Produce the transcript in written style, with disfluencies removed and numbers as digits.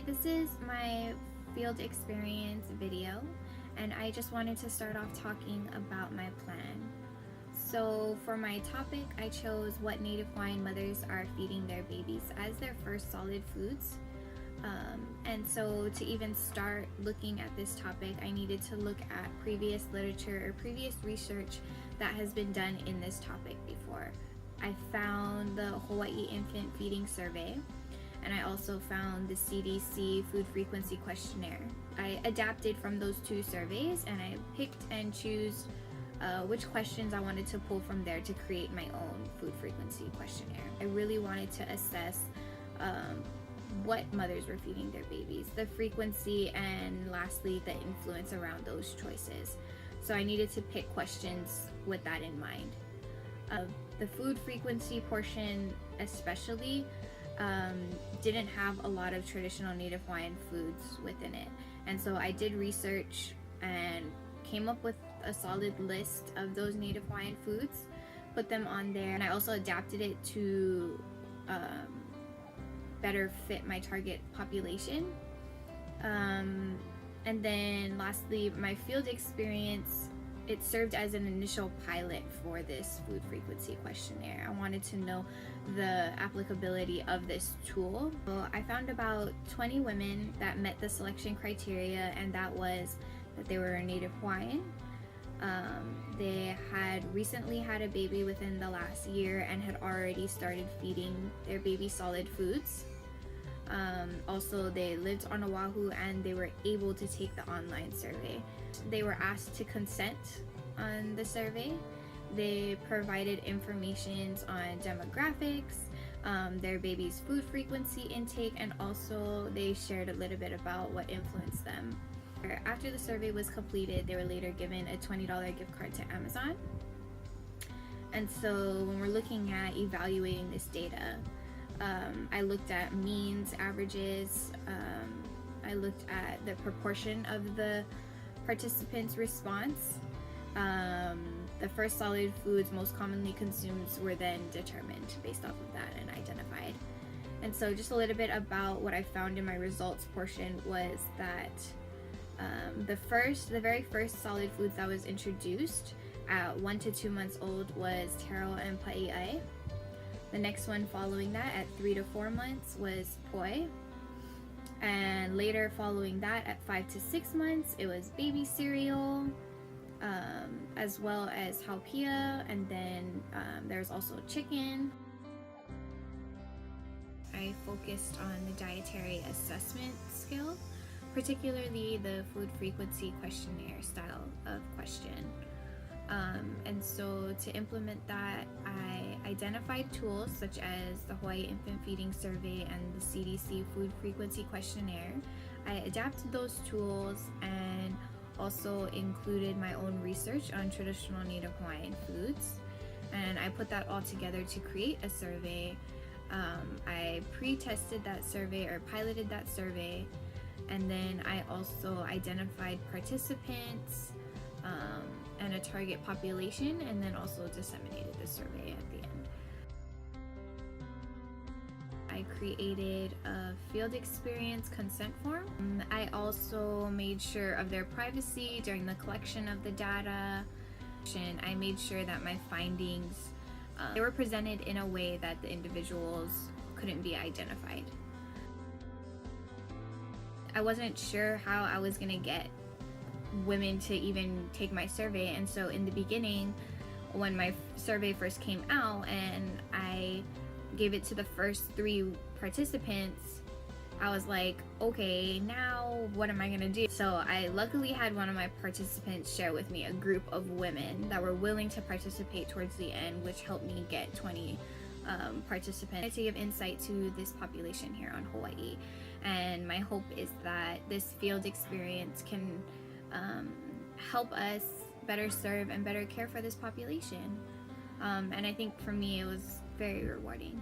this is my field experience video, and I just wanted to start off talking about my plan. So for my topic, I chose what Native Hawaiian mothers are feeding their babies as their first solid foods. And so to even start looking at this topic, I needed to look at previous literature or previous research that has been done in this topic before. I found the Hawaii Infant Feeding Survey, and I also found the CDC Food Frequency Questionnaire. I adapted from those two surveys, and I picked and chose which questions I wanted to pull from there to create my own food frequency questionnaire. I really wanted to assess what mothers were feeding their babies, the frequency, and lastly the influence around those choices. So I needed to pick questions with that in mind. The food frequency portion especially didn't have a lot of traditional Native Hawaiian foods within it, and so I did research and came up with a solid list of those Native Hawaiian foods, put them on there, and I also adapted it to better fit my target population. And then lastly, my field experience, it served as an initial pilot for this food frequency questionnaire. I wanted to know the applicability of this tool. So I found about 20 women that met the selection criteria, and that was that they were Native Hawaiian. They had recently had a baby within the last year and had already started feeding their baby solid foods. Also, they lived on Oahu and they were able to take the online survey. They were asked to consent on the survey. They provided information on demographics, their baby's food frequency intake, and also they shared a little bit about what influenced them. After the survey was completed, they were later given a $20 gift card to Amazon. And so when we're looking at evaluating this data, I looked at means, averages, I looked at the proportion of the participants' response. The first solid foods most commonly consumed were then determined based off of that and identified. And so just a little bit about what I found in my results portion was that the very first solid foods that was introduced at 1 to 2 months old was taro and pa'i'ai. The next one following that at 3 to 4 months was poi. And later following that at 5 to 6 months, it was baby cereal, as well as haupia, and then there's also chicken. I focused on the dietary assessment skill, particularly the food frequency questionnaire style of question. And so to implement that, I identified tools such as the Hawaii Infant Feeding Survey and the CDC Food Frequency Questionnaire. I adapted those tools and also included my own research on traditional Native Hawaiian foods, and I put that all together to create a survey. I pre-tested that survey or piloted that survey, and then I also identified participants and a target population, and then also disseminated the survey at the end. I created a field experience consent form. I also made sure of their privacy during the collection of the data. I made sure that my findings they were presented in a way that the individuals couldn't be identified. I wasn't sure how I was gonna get women to even take my survey, and so in the beginning, when my survey first came out and I gave it to the first 3 participants, I was like, okay, now what am I gonna do? So I luckily had one of my participants share with me a group of women that were willing to participate towards the end, which helped me get 20 participants to give insight to this population here on Hawaii. And my hope is that this field experience can help us better serve and better care for this population. And I think for me it was very rewarding.